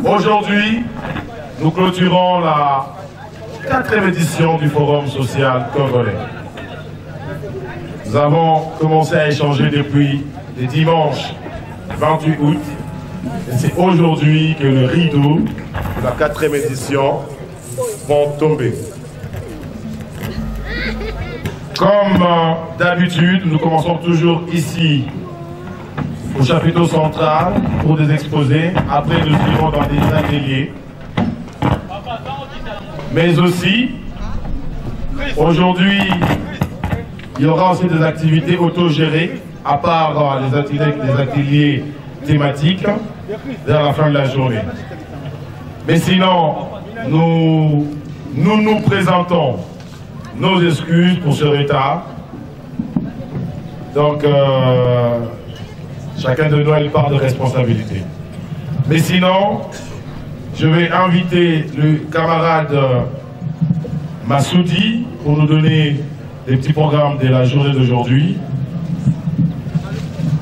Aujourd'hui, nous clôturons la 4e édition du Forum social congolais. Nous avons commencé à échanger depuis le dimanche 28 août. Et c'est aujourd'hui que le rideau de la 4e édition va tomber. Comme d'habitude, nous commençons toujours ici au chapiteau central pour des exposés. Après, nous suivons dans des ateliers. Mais aussi, aujourd'hui, il y aura aussi des activités autogérées, à part les ateliers thématiques, vers la fin de la journée. Mais sinon, nous présentons nos excuses pour ce retard. Donc, chacun de nous a une part de responsabilité. Mais sinon, je vais inviter le camarade Massoudi pour nous donner les petits programmes de la journée d'aujourd'hui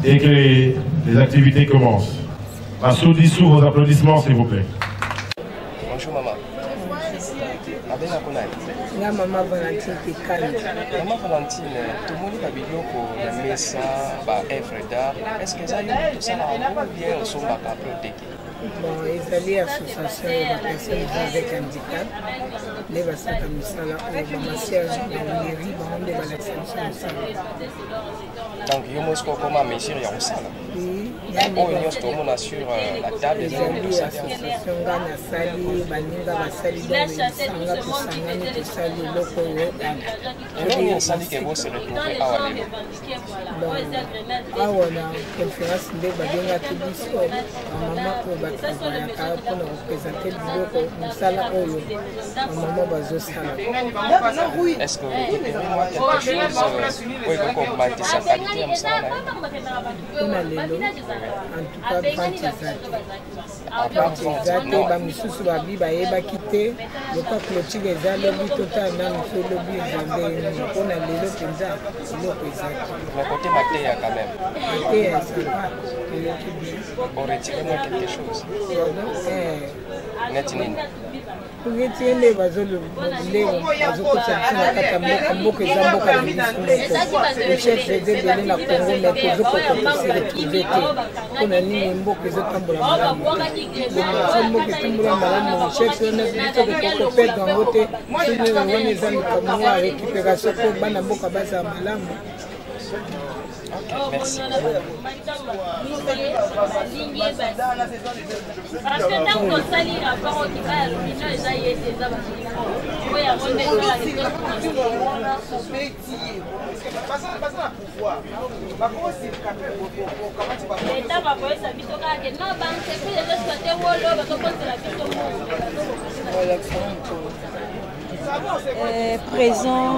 et que les activités commencent. Massoudi, sous vos applaudissements, s'il vous plaît. Bonjour maman. La maman Valentine Kikani. Maman Valentine, tout le monde a vu que le messa, œuvre d'art. Est-ce que ça a eu tout ça ou bien au son baka protégé? Bon, ils allaient à l'association des personnes avec handicap. Les vasaka misala ou massiage de mairie, bon, des vaccinations. Donc, il y a comment mesure il y a ça. Oui, il y a on sur la table des associations Ghana Sali, Baninga Basali, Sanga Kusangani Kusali, Loko Yoga. On sali que vous se retrouvez à Walelo. Bon, à Wana, conférence de Badenga Tibiso, maman pour Batabayaka pour nous représenter le Loko, Musala Oyo, maman Bazosala. Est-ce que vous pouvez moi quelque chose pour que combattre sa qualité en Musala? On a les en tout cas, Bantizate, Bamisusu Babi, Baeba Kite, le cas clôture est à l'objet total, dans le lobby, on a les lots Penza, le présent. Le côté matéa quand même. Et ça va, on retire-moi quelque chose. Netinin. Pour retirer les vasos, les vasos que ça dit, à Mboka, le chef faisait donner la Congo, mais pour eux, pour se retrouver. On a mis un beau que je tombe la malade. Le mot qui tombe la malade, mon chef, on a dit que le père dans l'autre, si nous avons des amis comme moi, récupération pour Banamboka Baza Malam. Merci. Parce que tant qu'on salit rapport au Kibaya, présent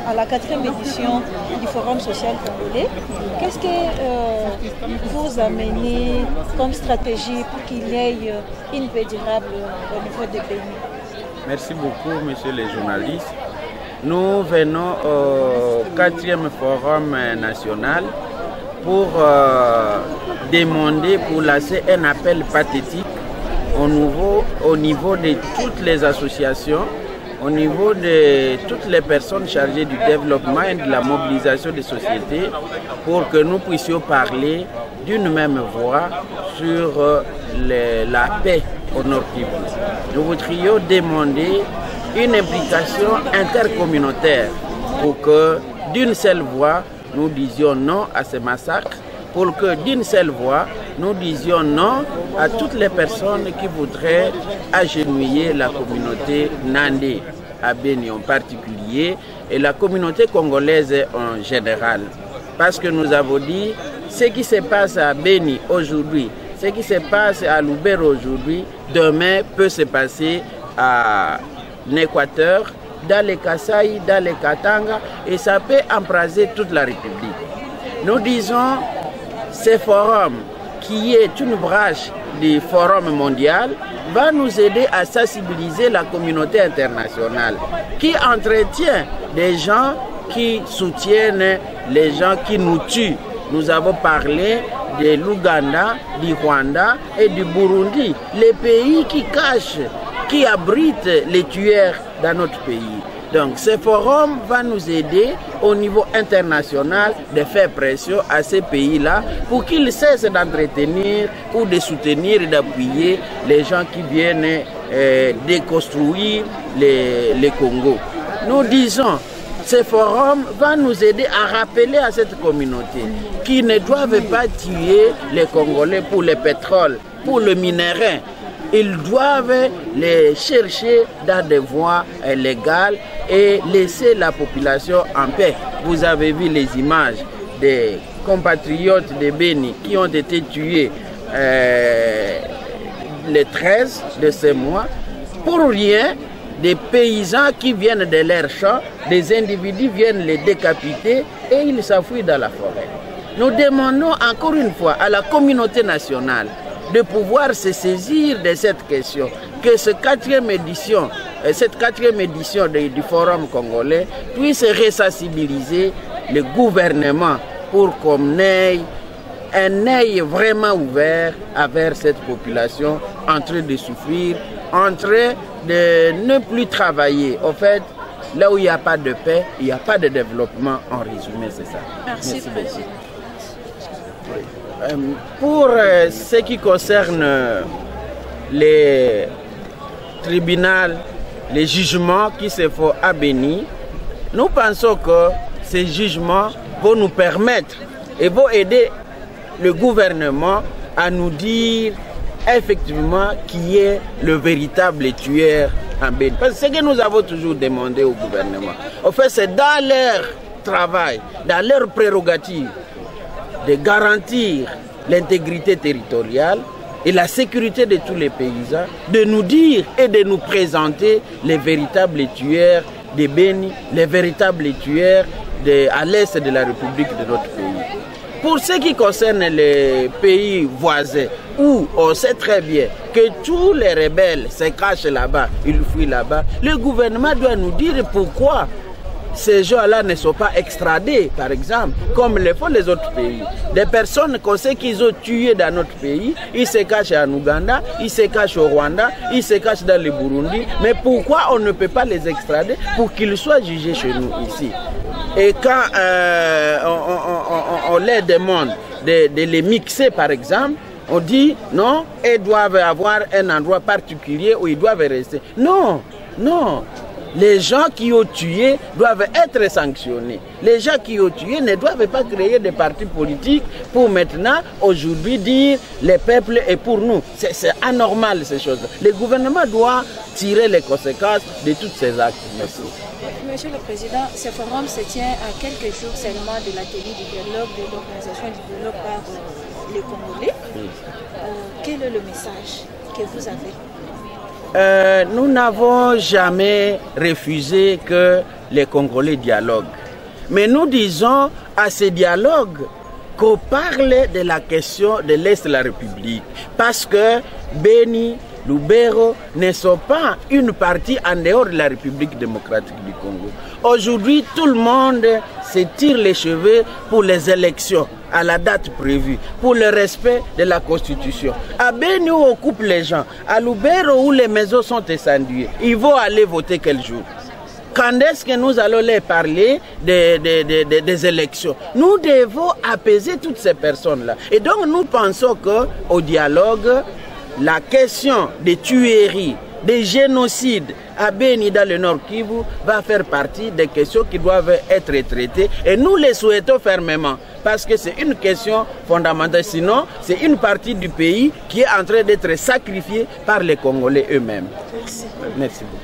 à la 4e édition du Forum social congolais. Qu'est-ce que vous amenez comme stratégie pour qu'il y ait une paix durable au niveau de Béni? Merci beaucoup, messieurs les journalistes. Nous venons au 4e Forum national pour demander, pour lancer un appel pathétique au niveau de toutes les associations, au niveau de toutes les personnes chargées du développement et de la mobilisation des sociétés, pour que nous puissions parler d'une même voix sur la paix au Nord Kivu. Nous voudrions demander une implication intercommunautaire pour que d'une seule voix nous disions non à ces massacres, pour que d'une seule voix nous disions non à toutes les personnes qui voudraient agenouiller la communauté Nandé, à Béni en particulier, et la communauté congolaise en général. Parce que nous avons dit, ce qui se passe à Béni aujourd'hui, ce qui se passe à Lubero aujourd'hui, demain peut se passer à l'Équateur, dans les Kasaï, dans les Katanga, et ça peut embraser toute la République. Nous disons, ce forum, qui est une branche du Forum mondial, va nous aider à sensibiliser la communauté internationale, qui entretient des gens qui soutiennent les gens qui nous tuent. Nous avons parlé de l'Ouganda, du Rwanda et du Burundi, les pays qui cachent, qui abritent les tueurs dans notre pays. Donc ce forum va nous aider au niveau international de faire pression à ces pays-là pour qu'ils cessent d'entretenir ou de soutenir et d'appuyer les gens qui viennent déconstruire le Congo. Nous disons, ce forum va nous aider à rappeler à cette communauté qu'ils ne doivent pas tuer les Congolais pour le pétrole, pour le minerai. Ils doivent les chercher dans des voies légales et laisser la population en paix. Vous avez vu les images des compatriotes de Béni qui ont été tués le 13 de ce mois. Pour rien, des paysans qui viennent de leurs champs, des individus viennent les décapiter et ils s'enfuient dans la forêt. Nous demandons encore une fois à la communauté nationale de pouvoir se saisir de cette question, que cette quatrième édition du Forum congolais puisse resensibiliser le gouvernement pour qu'on ait un œil vraiment ouvert envers cette population en train de souffrir en train de ne plus travailler. En fait, là où il n'y a pas de paix, il n'y a pas de développement. En résumé, c'est ça. Merci, Président. Pour ce qui concerne les tribunaux, les jugements qui se font à Béni, nous pensons que ces jugements vont nous permettre et vont aider le gouvernement à nous dire effectivement qui est le véritable tueur en Béni. Parce que ce que nous avons toujours demandé au gouvernement, en fait, c'est dans leur travail, dans leur prérogative, de garantir l'intégrité territoriale et la sécurité de tous les paysans, de nous dire et de nous présenter les véritables tueurs de Béni, les véritables tueurs à l'est de la République de notre pays. Pour ce qui concerne les pays voisins, où on sait très bien que tous les rebelles se cachent là-bas, ils fuient là-bas, le gouvernement doit nous dire pourquoi ces gens-là ne sont pas extradés, par exemple, comme le font les autres pays. Des personnes qu'on sait qu'ils ont tuées dans notre pays, ils se cachent en Ouganda, ils se cachent au Rwanda, ils se cachent dans le Burundi. Mais pourquoi on ne peut pas les extrader pour qu'ils soient jugés chez nous ici? Et quand on leur demande de les mixer, par exemple, on dit non, ils doivent avoir un endroit particulier où ils doivent rester. Non, non. Les gens qui ont tué doivent être sanctionnés. Les gens qui ont tué ne doivent pas créer des partis politiques pour maintenant, aujourd'hui, dire le peuple est pour nous. C'est anormal ces choses. Le gouvernement doit tirer les conséquences de tous ces actes. Merci. Monsieur le Président, ce forum se tient à quelques jours seulement de l'atelier du dialogue, de l'organisation du dialogue par les Congolais. Quel est le message que vous avez? Nous n'avons jamais refusé que les Congolais dialoguent. Mais nous disons à ces dialogues qu'on parle de la question de l'Est de la République. Parce que Béni, Lubero ne sont pas une partie en dehors de la République démocratique du Congo. Aujourd'hui, tout le monde se tire les cheveux pour les élections à la date prévue, pour le respect de la Constitution. À Béni, où on coupe les gens, à Lubero, où les maisons sont incendiées, ils vont aller voter quel jour? Quand est-ce que nous allons les parler des élections? Nous devons apaiser toutes ces personnes-là. Et donc, nous pensons qu'au dialogue, la question des tueries, des génocides à Béni dans le Nord Kivu va faire partie des questions qui doivent être traitées et nous les souhaitons fermement parce que c'est une question fondamentale. Sinon, c'est une partie du pays qui est en train d'être sacrifiée par les Congolais eux-mêmes. Merci. Merci beaucoup.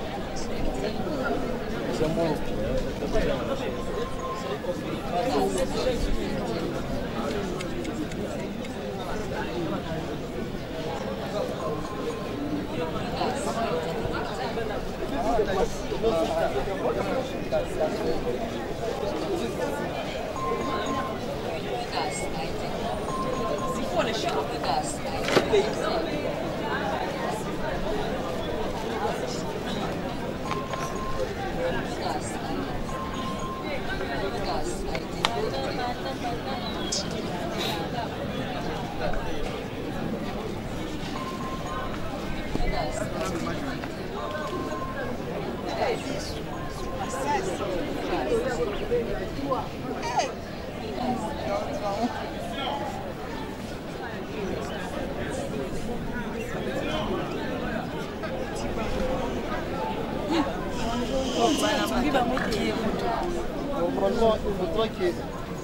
Normalement, il faudra que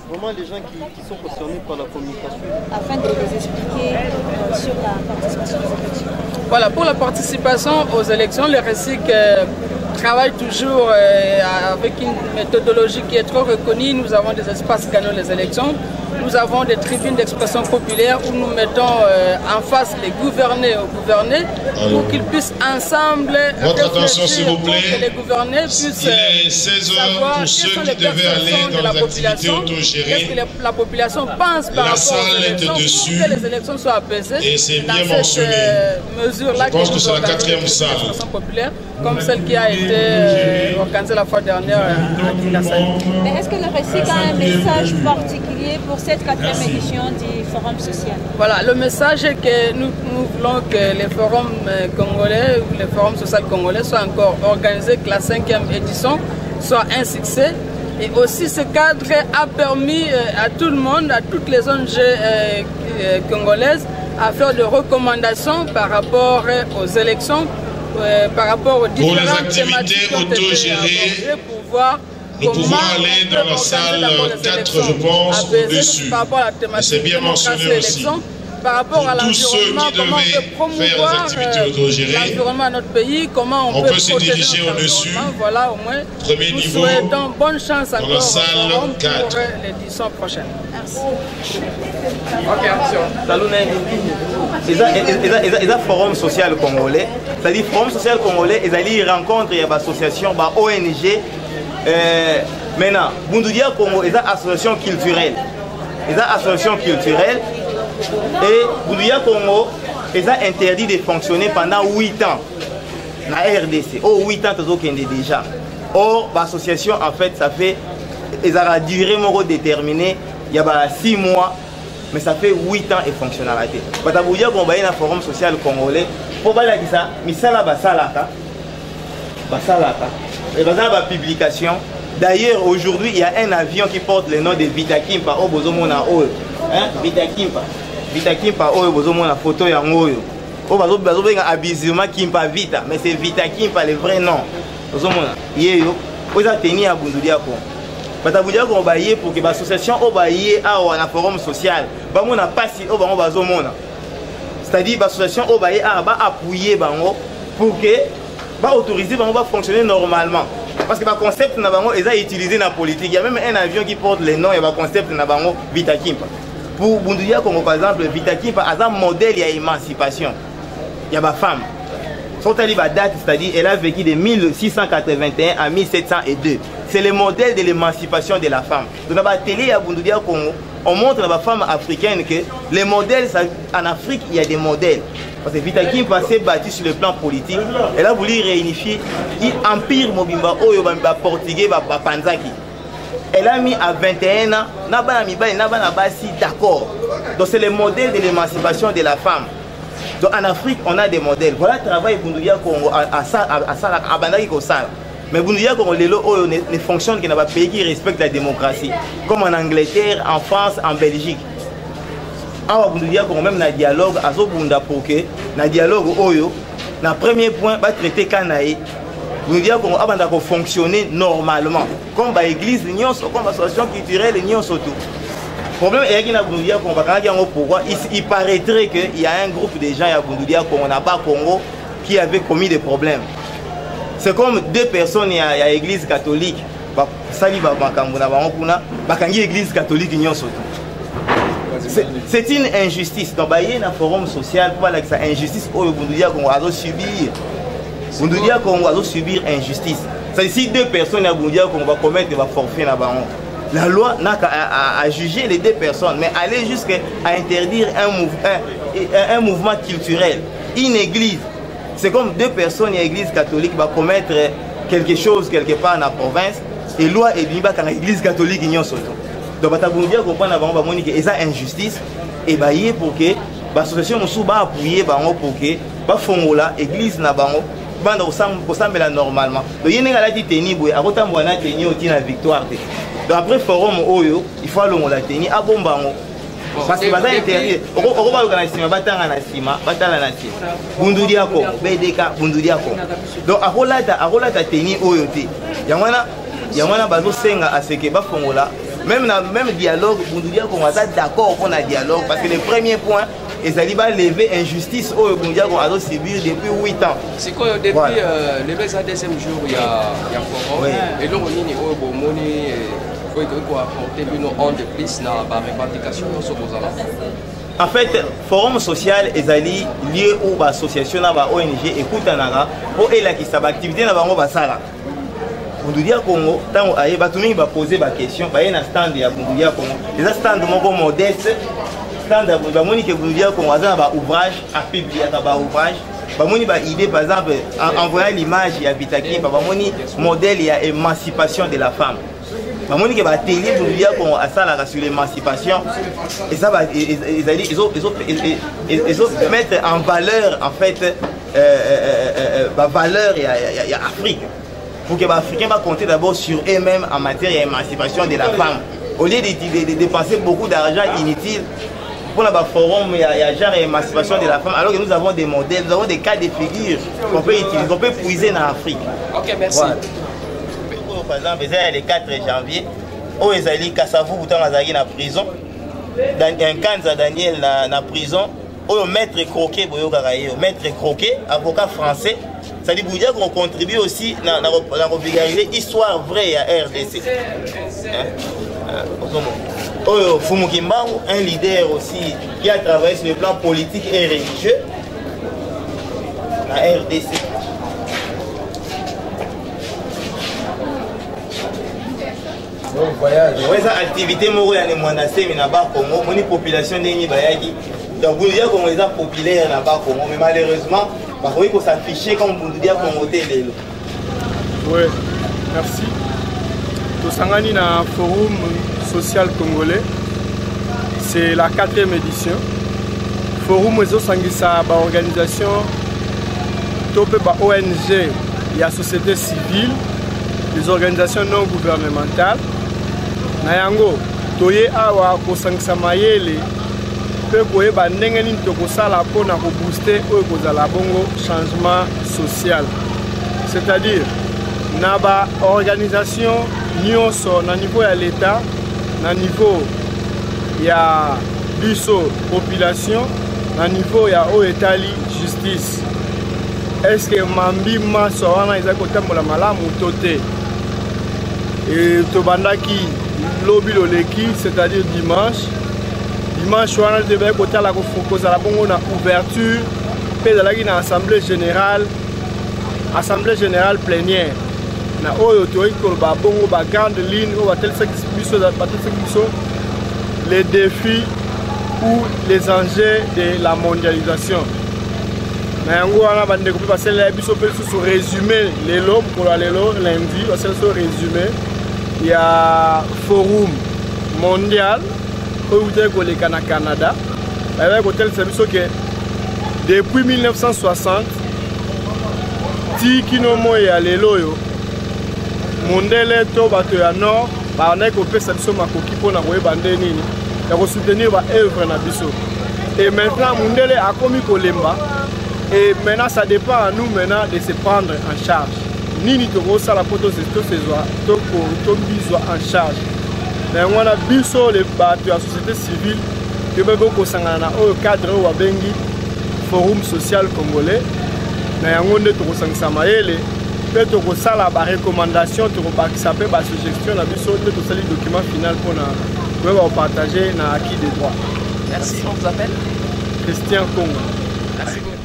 vraiment les gens qui sont concernés par la communication. Afin de les expliquer sur la participation aux élections. Voilà, pour la participation aux élections, le RECIC travaille toujours avec une méthodologie qui est trop reconnue. Nous avons des espaces gagnant les élections. Nous avons des tribunes d'expression populaire où nous mettons en face les gouvernés aux gouvernés pour qu'ils puissent ensemble votre attention s'il vous plaît. Que les gouvernés puissent savoir quelles sont les perceptions de la population, qu'est-ce que la population pense par rapport aux élections pour que les élections soient apaisées. Et c'est bien dans mentionné. Cette mesure-là, je pense que c'est la 4e salle populaire, comme celle qui a été organisée la fois dernière à Kinshasa. Mais est-ce que le RECIC a un message particulier pour cette 4e édition du forum social? Voilà, le message est que nous voulons que les forums congolais, les forums sociaux congolais soient encore organisés, que la 5e édition soit un succès. Et aussi ce cadre a permis à tout le monde, à toutes les ONG congolaises, à faire des recommandations par rapport aux élections, par rapport aux différentes thématiques autogérées, pour voir nous pouvons aller dans la salle 4, je pense, au-dessus. C'est bien mentionné aussi. Par rapport à tous ceux l'environnement, qui comment on peut promouvoir l'environnement à notre pays, comment on peut se diriger au-dessus. Voilà, au moins, premier nous niveau, souhaitons bonne chance encore dans la salle 4. pour l'édition prochaine. Merci. Il y a un forum social congolais. C'est-à-dire forum social congolais, il y a une rencontre, il y a une association, une ONG. Maintenant, Bundudia Congo, il y a une association culturelle. Il y a une association culturelle. Et Bundudia Congo, ils ont interdit de fonctionner pendant 8 ans. Dans la RDC. Oh, 8 ans, ils ont déjà. Or, l'association, en fait, ça fait. Ils ont une durée déterminée. Il y a 6 mois. Mais ça fait 8 ans de fonctionnalité. Quand on dit qu'on va un forum social congolais, pour dire ça, misala basalaka. Et dans la publication. D'ailleurs, aujourd'hui, il y a un avion qui porte le nom de Vitakimpa. Oh, bozomona oyo. Hein? Vitakimpa. Vitakimpa oyo bozomona photo yango oyo. Oh, bazobenga abusivement Kimpa Vita, mais c'est Vitakimpa le vrai nom. Bozomona. Yeyo, oza teni ya Bundudia ko. Batabudia ko baye pour que l'association o baye a un forum social. Ba mona pasi o bango bazomona. C'est-à-dire l'association o baye a ba appuyer bango pour que ba autoriser bango ba fonctionner normalement. Parce que le concept est utilisé dans la politique. Il y a même un avion qui porte le nom et le concept est Vitakimpa. Pour Bundudia Congo, par exemple, Vitakimpa a un modèle d'émancipation. Il y a des femmes. Son date, c'est-à-dire elle a vécu de 1681 à 1702. C'est le modèle de l'émancipation de la femme. Donc, dans la télé à Bundudia Congo, on montre à la femme africaine que les modèles, en Afrique, il y a des modèles. Parce que Vitakimpa s'est battu sur le plan politique. Elle a voulu réunifier l'empire Mobimba Oyobamba portugais Panzaki. Elle a mis à 21 ans, d'accord. Donc c'est le modèle de l'émancipation de la femme. Donc en Afrique, on a des modèles. Voilà le travail de Bundudia Congo à Bandaki Kosala. Mais Bundudia Congo ne fonctionne que dans un pays qui respecte la démocratie. Comme en Angleterre, en France, en Belgique. Alors, Bundudia Congo même dans le dialogue, pour que dans le dialogue, dans le premier point, va traiter Kanaï. Bundudia Congo va fonctionner normalement. Comme l'église, comme l'association culturelle, surtout. Le problème est qu'il y a Bundudia Congo, il paraîtrait qu'il y a un groupe de gens à Bundudia Congo, on n'a pas Congo, qui avait commis des problèmes. C'est comme 2 personnes à l'église catholique. L'église catholique, c'est une injustice. Donc, il y a un forum social pour que cette injustice, Bundudia Congo a subir. Bundudia Congo a subir injustice. C'est si 2 personnes à Bundudia Congo vont commettre des forfaits là-bas. La loi n'a qu'à juger les 2 personnes, mais aller jusqu'à interdire un mouvement culturel. Une église, c'est comme 2 personnes à l'église catholique vont commettre quelque chose quelque part dans la province, et loi est venue dans l'église catholique. Donc, Bundudia comprend qu'il y a injustice, et pour que l'association soit appuyée pour que l'église n'a pas normalement. Donc, il y a des victoire. Donc, après le forum, il faut aller la tenir à bon bango. Parce que les interdit. On va organiser Bundudia Congo, BDK, Bundudia Congo. Donc, à la tenir au yoté. Il y a bazo senga à ce que Bafongola. Même dialogue, Bundudia Congo est d'accord pour un dialogue. Parce que le premier point, et ça va lever injustice au Bundudia Congo a subi depuis 8 ans. C'est quoi depuis le 2e jour, il y a forum. Et donc, il y a apporter une onde de plus dans la revendication. En fait, le forum social est lié aux associations, aux ONG, écoute pour élargir l'activité dans la Bundudia Congo, tant que va poser des questions, il y a un stand de Bundudia Congo. Les stands modestes, stand de Bundudia Congo, il y a un ouvrage à publier, ouvrage. Il y a une idée, par exemple, envoyer l'image, il y a un modèle, il y a émancipation de la femme. Mamoni qui va télé pour dire qu'on a ça là sur l'émancipation et ça va ils ont mettre en valeur en fait la valeur il y a Afrique pour que les Africains va compter d'abord sur eux-mêmes en matière d'émancipation de la femme au lieu de dépenser beaucoup d'argent inutile pour le forum il y a genre émancipation de la femme alors que nous avons des modèles, nous avons des cas de figure qu'on peut utiliser, qu'on peut puiser dans l'Afrique. Ok, merci. Voilà. Par exemple, le 4 janvier, où Ezali Kassavou Boutan Azali na prison, un Kanza Daniel na prison, où le maître Croquet, maître Croquet, avocat français, ça dit dire qu'on contribue aussi dans la vulgariser histoire vraie à RDC. Fumu Kimbangu, un leader aussi qui a travaillé sur le plan politique et religieux à RDC. Ouais, ça activité moro ya monasé mais na ba Congo, moni population ndeni bayaki. Donc vous dire comment ils sont populaires na ba Congo mais malheureusement parce qu'il faut s'afficher comme vous dire Congo lelo. Oui, merci. Tosangani na forum social congolais. C'est la 4e édition. Forum ezo sangisa ba organisation topé ba ONG et la société civile, les organisations non gouvernementales. Na yango toye awa kosangisa mayele pe koyeba ndenge nini tokosala mpona kobooster oyo kozala bongo changement social, c'est-à-dire na ba organisation nyonso na niveau ya l'État, na niveau ya biso population, na niveau ya oyo etali justice. Est-ce que mambi maso wana eza kotambola malamu to te? Et tobandaki lobi loleki, c'est-à-dire dimanche wana devait côté la kozala bongo na ouverture pe ezalaki na assemblée générale plénière na oyo toyei koloba bongo ba grande ligne oyo batelisaki biso les défis ou les enjeux de la mondialisation. Na yango wana bandeko mpe basalela biso mpe lisusu résumé lelo mokolo ya lelo lundi basala so résumé ya forum mondial oyo utaki koleka na Canada bayebaki kotelisa biso ke depuis 1960 ti kino moi ya lelo oyo mondele to bato ya nord bandaki kopesa biso makoki mpona koyeba nde nini ya kosoutenir ba œuvre na biso. Et maintenant mondele akomi kolemba et maintenant ça dépend à nous maintenant de se prendre en charge. Nini tokosala po tozwa tobizwa en charge. Na yango wana biso le bato ya société civile toyebaki kokosangana na oyo cadre oyo babengi forum social congolais. Na yango nde tokosangisa mayele mpe tokosala barecommandation tokobakisa mpe basuggestion na biso nde tosali document final mpona koyeba kopartage na acquis des droits. Merci, on vous appelle Christian Congo. Merci beaucoup.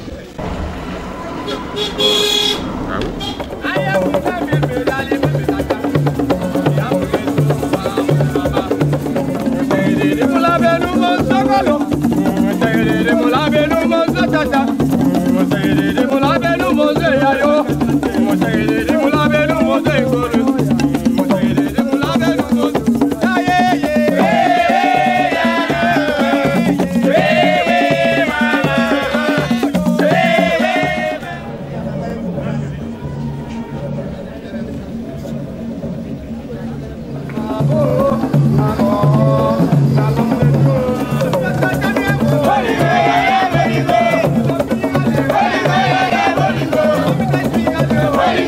Holy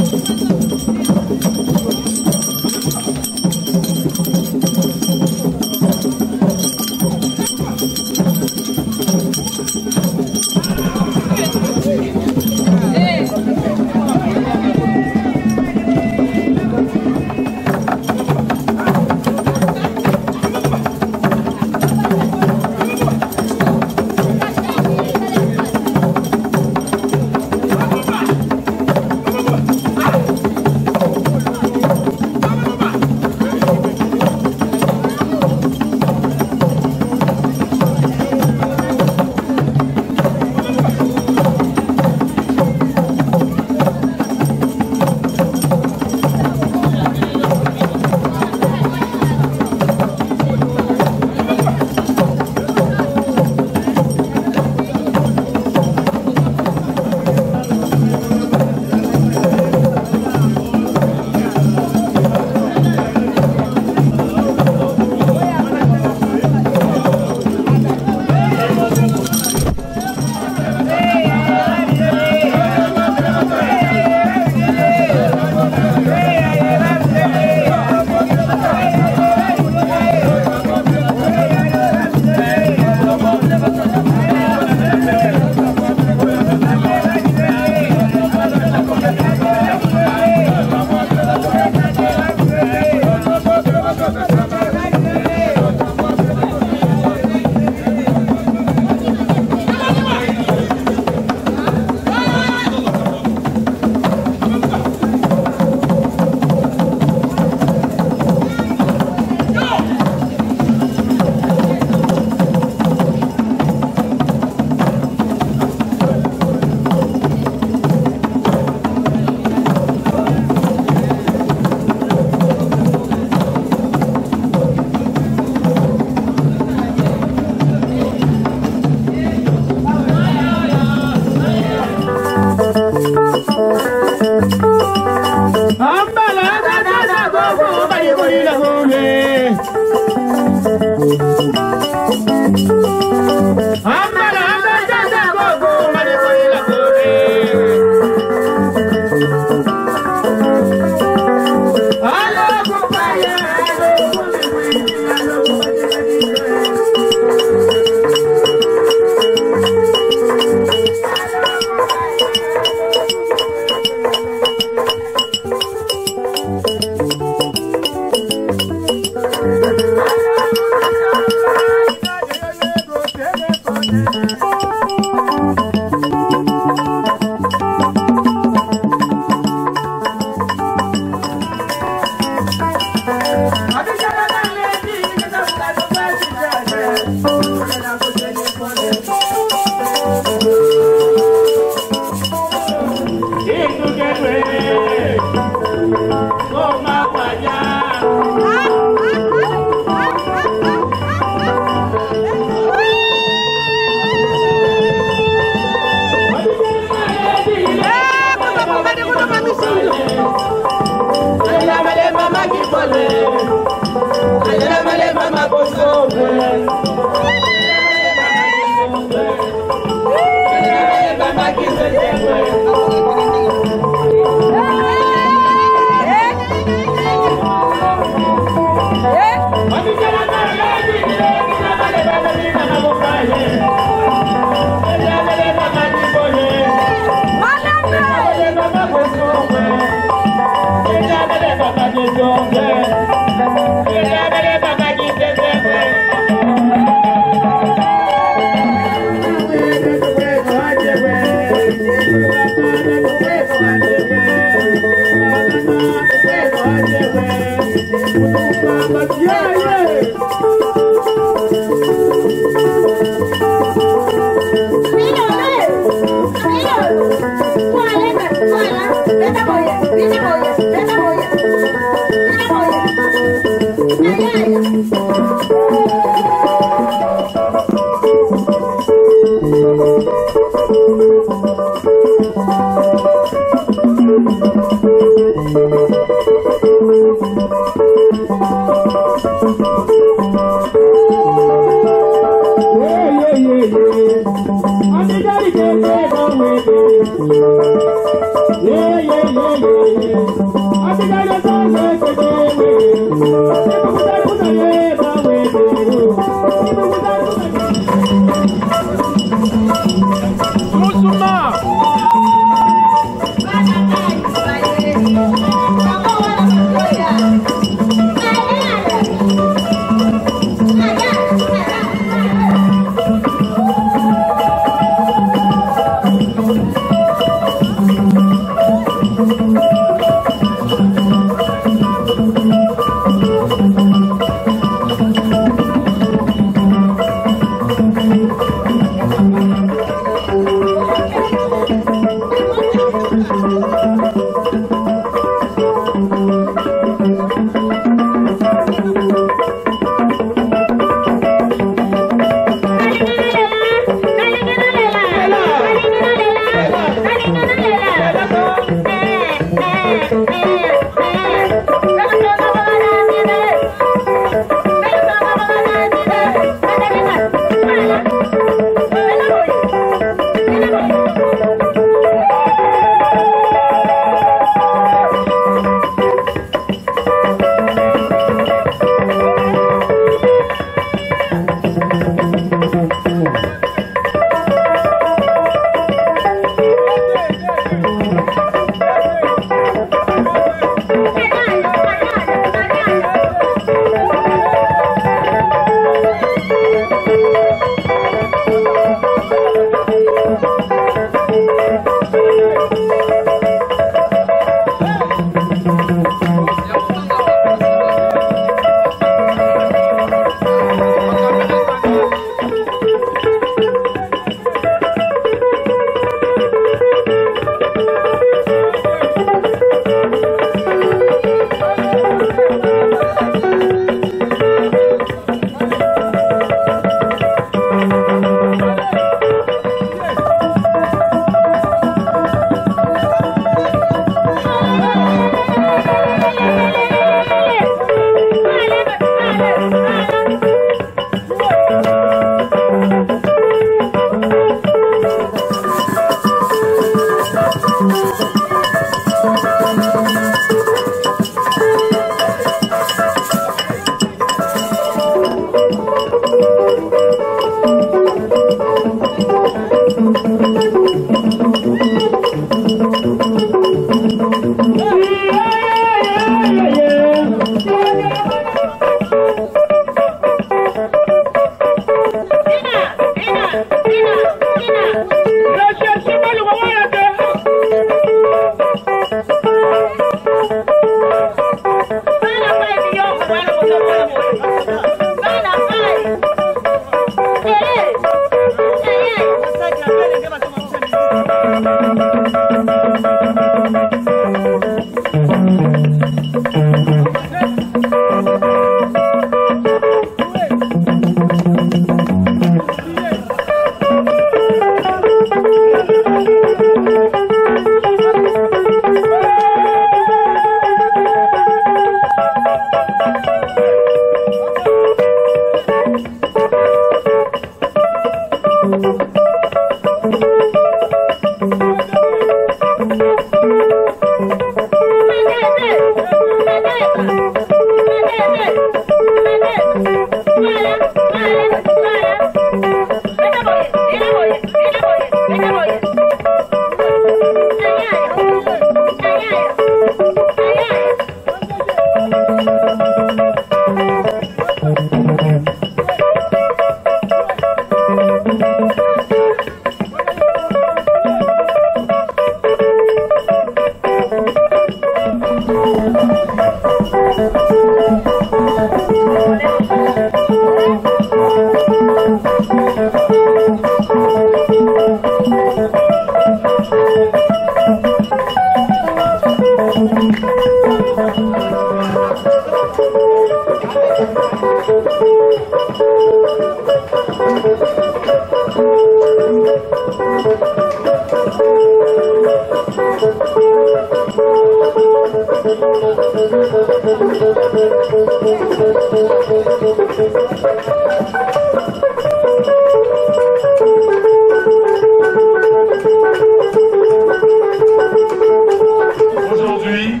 Aujourd'hui,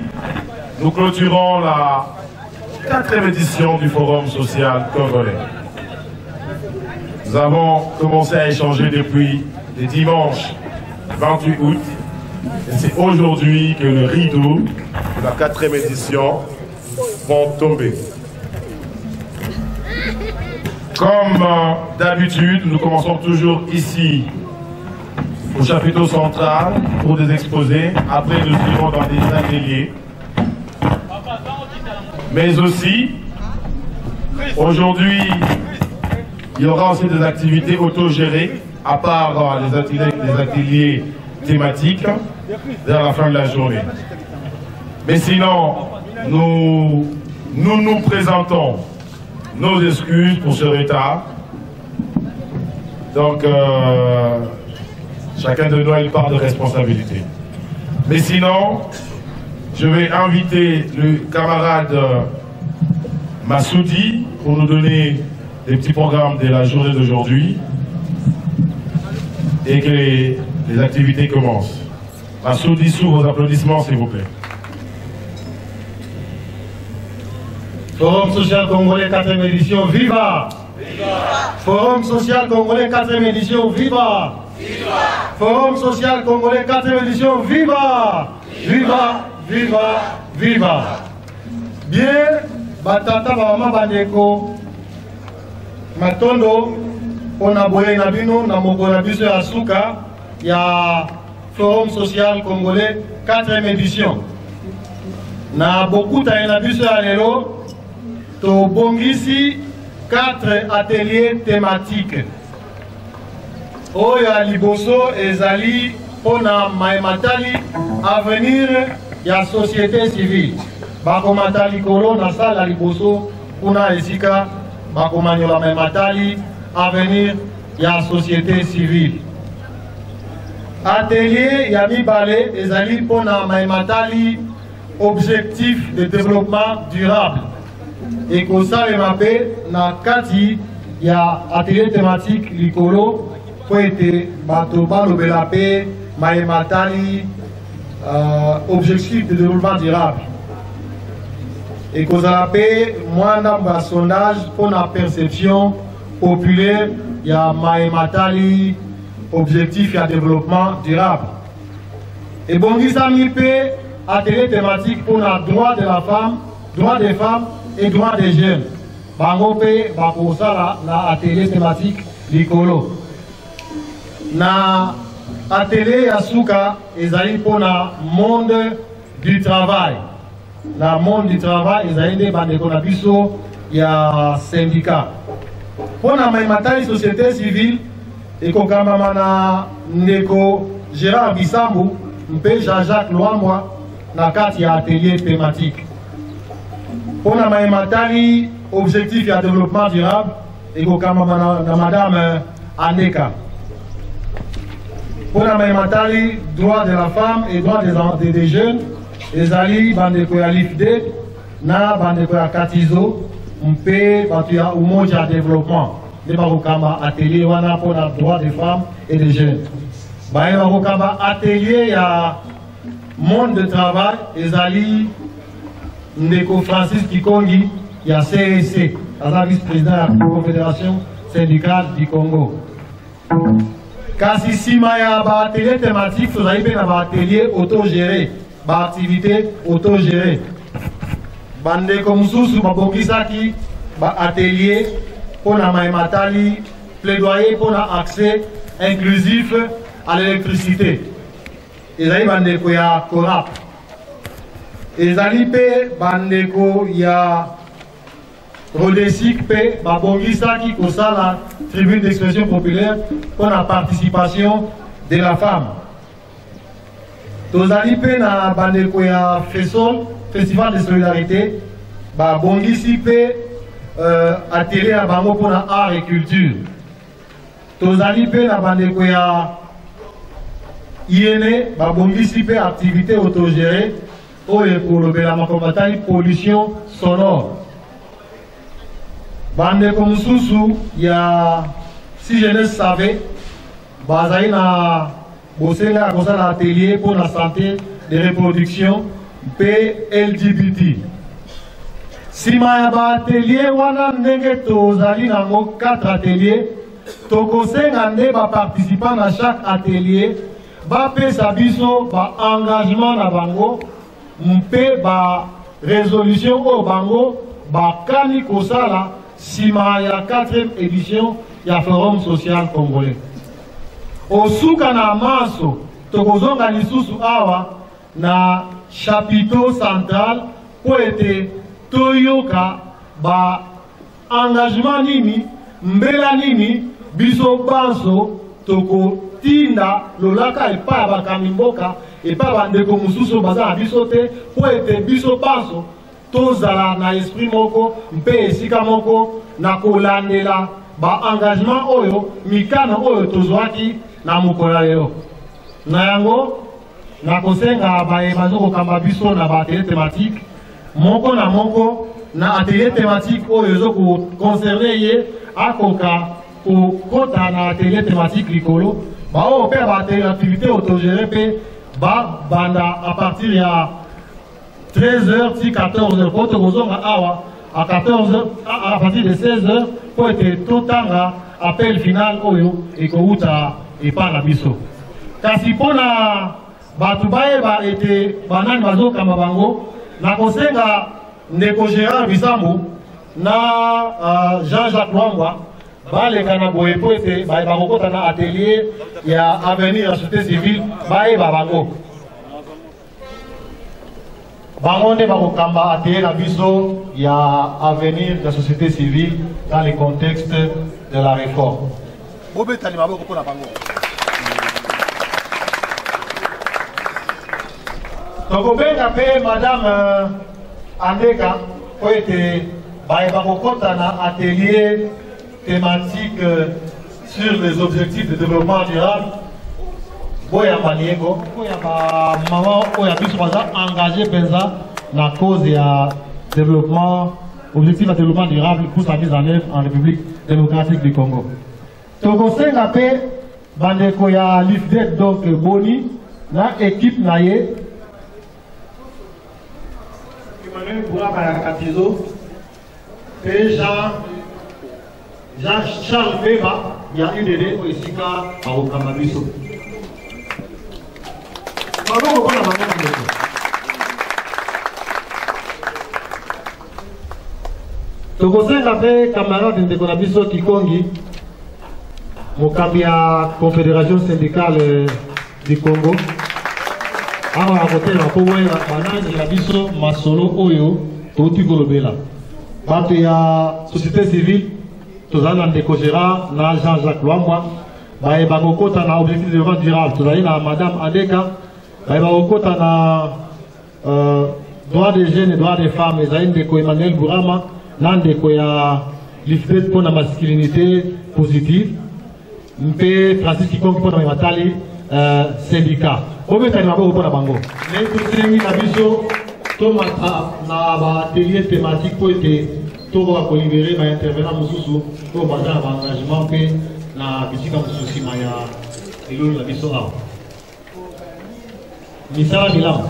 nous clôturons la 4e édition du Forum social congolais. Nous avons commencé à échanger depuis le dimanche 28 août. Et c'est aujourd'hui que le rideau de la 4e édition vont tomber. Comme d'habitude, nous commençons toujours ici au chapiteau central pour des exposés. Après, nous irons dans des ateliers. Mais aussi, aujourd'hui, il y aura aussi des activités autogérées, à part les ateliers thématiques, vers la fin de la journée. Mais sinon, nous présentons nos excuses pour ce retard. Donc, chacun de nous a une part de responsabilité. Mais sinon, je vais inviter le camarade Massoudi pour nous donner les petits programmes de la journée d'aujourd'hui et que les activités commencent. Massoudi, sous vos applaudissements, s'il vous plaît. Forum social congolais 4e édition, viva! Forum social congolais 4e édition, viva! Forum social congolais 4e édition, viva! Viva! Viva! Viva! Bien, batata mama bandeko matondo on a boye na bino na moko na biso ya suka ya Forum social congolais 4e édition. Na bokuta na biso ya lelo to bongisi 4 ateliers thématiques. Oya liboso ezali pona maimatali avenir ya société civile. Bakomatali kolo na sala liboso kuna esika bakomanyola maimatali avenir ya société civile. Atelier ya mibale ezali pona maimatali objectif de développement durable. Et comme ça, les mappé, na kati, il y a atelier thématique likolo, pour être batoba, l'obélapé, maïmatali, objectif de développement durable. Et comme ça, moi, dans un sondage, pour la perception populaire, il y a maïmatali, objectif de développement durable. Et bon, il s'agit atelier thématique pour le droit de la femme, droit des femmes et droit des jeunes. Bangope, bakosala na atelier thématique likolo. Na atelier Yasuka ezali pour le monde du travail. Na monde du travail ezali de bandeko na biso ya syndicat. Pour la maimatali société civile et kokamba na ndeko Gérard Bissambu, mpe Jean-Jacques Loamwa na kati ya atelier thématique. Pour la maimatali objectif de développement durable et na madame Aneka. Pour la maimatali droit de la femme et droit des jeunes, les alliés bandeko ya LIFD na bandeko ya Katizo mpe batu ya umoja développement. de Marokamba atelier wana pour les droits des femmes et des jeunes. Marokamba atelier ya monde de travail ezali ndeko Francis Kikongi ya CSC, vice-président de la Confédération syndicale du Congo. Kasi sima ya ba atelier thématique tozali pe na ba atelier autogéré, ba activité autogéré. Bandeko mususu babokisaki ba atelier pour la Maimatali, plaidoyer pour l'accès inclusif à l'électricité. Ezali bandeko ya Corap. Ezali pe bandeko ya Rodesic pe babongisaki kosala tribune d'expression populaire pour la participation de la femme. Tozali pe na bandeko ya FESOL, Festival de solidarité, babongisi pe atelier à bango pour la art et culture. Tozali pe na bandeko ya INE, babongisi pe activité autogérée pour le Belamakobataï pollution sonore. Bandeko mususu ya si je ne savais, bazali na bosenga kosala atelier pour la santé de reproduction pe LGBT. Sima ya ba atelier wana ndenge tozali nango 4 ateliers, tokosenga nde ba participant na chaque atelier ba pesa biso ba engagement na bango mpe ba résolution o bango ba kani kosala sima ya 4e édition ya Forum social congolais. Osuka na maso tokozonga lisusu awa na chapiteau central po ete toyoka ba engagement nini mbela nini biso banso toko tinda lolaka epa bakambi mboka epa bandeko mususu baza na biso te po ete biso banso tozala na esprit moko mpe esika moko na kolandela ba engagement oyo mikano oyo tozwaki na mokolo lelo. Na yango na kosenga bazo kokamba biso na ba atelier thématique moko na moko na atelier thématique oyo ezo ko concerner ye akoka ko kota na atelier thématique likolo ba o pe ba activité autogérée pe ba banda à partir ya 13h ti 14h pour tozonga awa à 14h à partir de 16h pour être totanga appel final oyo ekouta epa na biso. Kasi pona batu baye ba ete banani bazokamba bango na kosenga ndeko Gérard Bisambo na Jean-Jacques Lwangwa baleka na boye po ete baye bakokota na atelier ya avenir ya société civile baye bango bango nde bakokamba atelier na biso ya avenir de la société civile dans le contexte de la réforme. Bobetani maboko pona bango. Tokobenga pe madame Andeka po ete baye bakokota na atelier thématique sur les objectifs de développement durable. Boya Maniego, boya ba maman oya biso baza engagé benza na cause ya développement, objectif de développement durable pour sa mise en œuvre en République démocratique du Congo. Tokosenga pe bandeko ya l'IFDEC donc Boni na équipe na ye Emmanuel Bourama ya Katizo pe Jean-Charles Beba ya UDD o esika bakokamba biso. Tokosenga pe camarade ndeko na biso Kikongi mokambi ya Confédération syndicale du Congo awa akotela po wena banani na biso masolo oyo touti kolobela bato ya société civile tozali na ndeko Gérard na Jean-Jacques Lwangwa baye bakokota na objectif de développement durable tozali na madame Andeka baye bakokota na droit des jeunes et droit des femmes ezali ndeko Emmanuel Bourama na ndeko ya l'IFDEC pour la masculinité positive mpe Francis Kikongi pour la matali syndicat obetani maboko pour la bango mais tosengi na biso tomata na ba atelier thématique po ete tokoka kolibere baintervenant mosusu oyo baza na baengagement mpe na bisika mosusu nsima ya elolo na biso awa misala bilamu.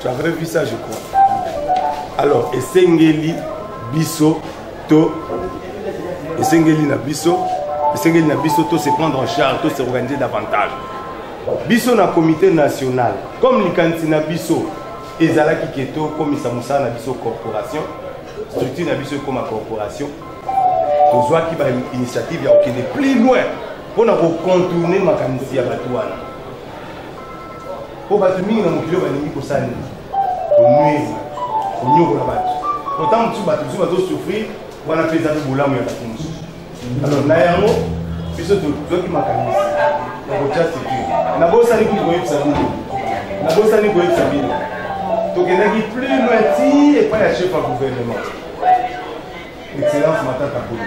Tu avais vu ça, je crois. Alors, Essengeli Bisso To, Essengeli na Bisso to se prendre en charge, to se organiser davantage. Bisso na comité national, comme likanti na Bisso, ezalaki keto comme Isamusa na Bisso corporation, structure na Bisso comme corporation. Tozwa ki ba initiative ya okende plus loin pour na contourner makanisi ya batuana. Po batu mingi na mokilo balingi kosani. Onwezi, onyoko na batu. Autant mutu batu bato souffrir, wana pesa pe bolamu ya batu musu. Alors na yango, biso toki makanisi. Na kocha sécurité. Na bosa ni koyebisa bino. Na bosa ni koyebisa bino. Tokendaki plus loin ti et pas ya chef du gouvernement. Excellence Matata Polo.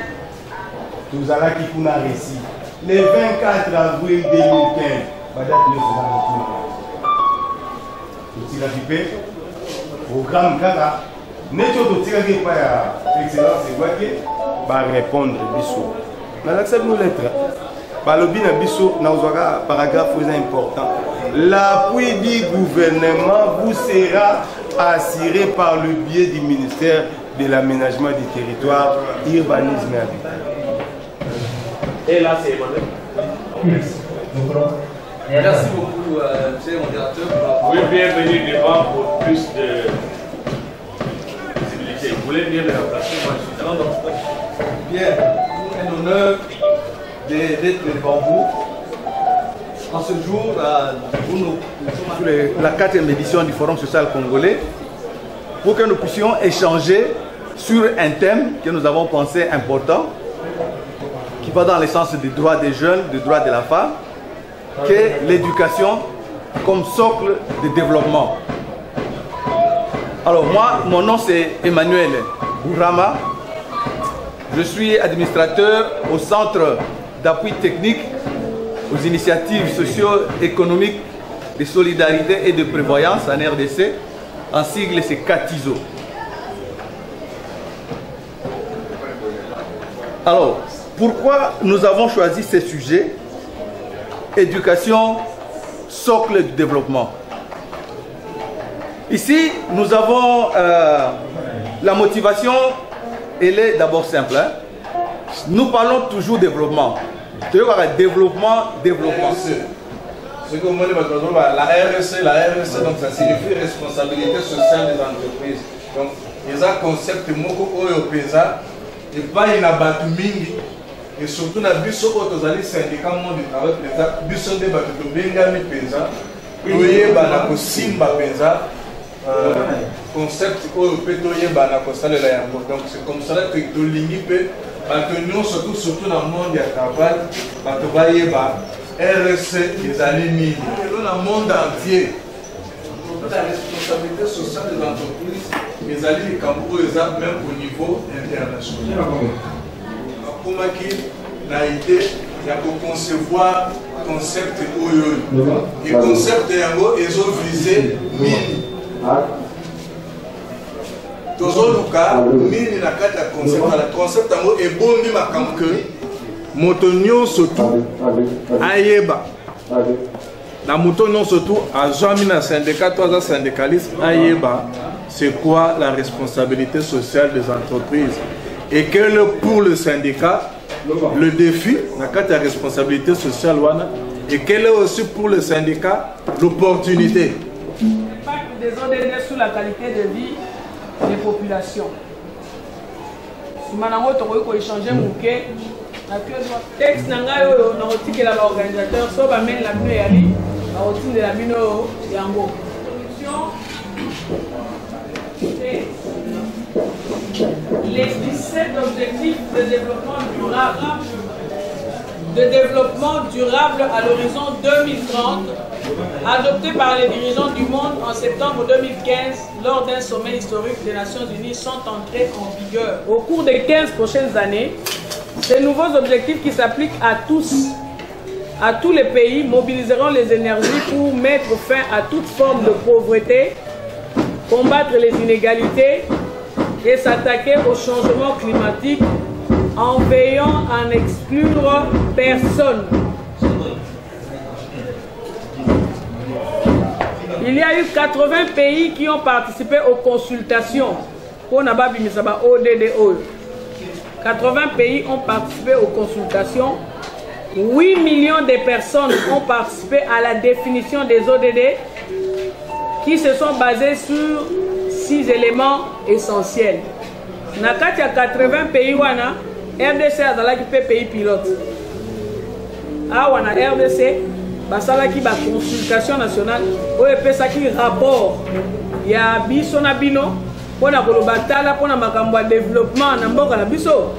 Tozalaki kuna récit. Le 24 avril 2015, badate le Sénat programme Kaka, Neto Totiraki par excellence et va répondre Bissot. Dans l'accès de nos lettres, par le bien Bissot, dans un paragraphe important. L'appui du gouvernement vous sera assuré par le biais du ministère de l'aménagement du territoire, urbanisme et habitat. Et là, c'est Emmanuel. Merci beaucoup, monsieur le modérateur. Oui, bienvenue devant pour plus de visibilité. Vous voulez bien me remplacer? Moi, je suis là. Bien, un honneur d'être devant vous. En ce jour, nous sommes sur la 4e édition du Forum social congolais pour que nous puissions échanger sur un thème que nous avons pensé important, qui va dans le sens des droits des jeunes, des droits de la femme, qui est l'éducation comme socle de développement. Alors moi, mon nom c'est Emmanuel Bourama. Je suis administrateur au Centre d'appui technique aux initiatives socio-économiques de solidarité et de prévoyance en RDC. En sigle, c'est CATISO. Alors, pourquoi nous avons choisi ces sujets? Éducation, socle du développement. Ici, nous avons la motivation, elle est d'abord simple. Hein? Nous parlons toujours développement. Développement. Ce que vous voulez, la RSE, donc ça signifie responsabilité sociale des entreprises. Donc, il y a un concept moko oyo pesa et pas une abatuming et surtout na biso autosali syndicat monde du travail pesa biso de batu to bengami pesa oye bana ko simba pesa concept oyo pe to ye bana ko salela yango. Donc c'est comme ça que to lingi pe batu nyonso surtout dans le monde du travail batu ba yeba RSE des années dans le monde entier. La responsabilité sociale des entreprises, les alliés des Cambodge, même au niveau international. Pour moi, la idée, il y a pour concevoir le concept OYO. Et le concept yango, ils ont visé mine. Dans le cas, mine n'a qu'à concept. Le concept yango est bon, mais ma camque. Motonio surtout ayeba na motonio surtout à jamais na syndicat toi syndicaliste ayeba c'est quoi la responsabilité sociale des entreprises et quel est pour le syndicat le défi na carte de responsabilité sociale wana et quelle est aussi pour le syndicat l'opportunité. Des ODD sur la qualité de vie des populations. Maintenant, on va échanger mon quai. Texte nangayo na otiki la organisateur so ba men la bino yali ba otinde la bino yango. Les 17 objectifs de développement durable à l'horizon 2030 adoptés par les dirigeants du monde en septembre 2015 lors d'un sommet historique des Nations Unies sont entrés en vigueur. Au cours des 15 prochaines années, ces nouveaux objectifs qui s'appliquent à tous les pays mobiliseront les énergies pour mettre fin à toute forme de pauvreté, combattre les inégalités et s'attaquer au changement climatique en veillant à n'exclure personne. Il y a eu 80 pays qui ont participé aux consultations pour Nababiminsaba ODDO. 80 pays ont participé aux consultations. 8 millions de personnes ont participé à la définition des ODD qui se sont basés sur 6 éléments essentiels. Nakati à 80 pays wana RDC a zalaki pe pays pilote. Ah wana RDC basalaki ba consultation nationale oyo epesaki rapport ya biso na bino pona koloba tala pona makambo ya développement na mboka na biso.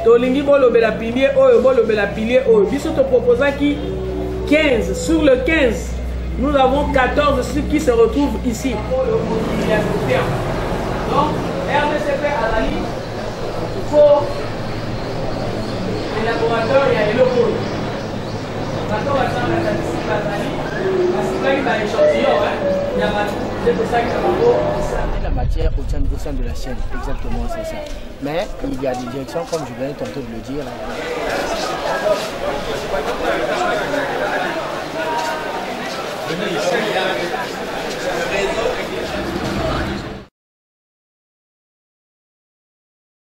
Tolingi bolobela pilier oyo bolobela pilier oyo biso to proposaki 15 sur le 15. Nous avons 14 ceux qui se retrouvent ici. Donc, RDCP à la ligne, il faut les laboratoires et les locaux. D'accord, la statistique à la ligne, parce que là, il y a l'échantillon, il y a c'est pour ça que ça va la matière au sein de la chaîne, exactement, c'est ça. Mais il y a des directions, comme je venais tantôt de le dire. Venez ici.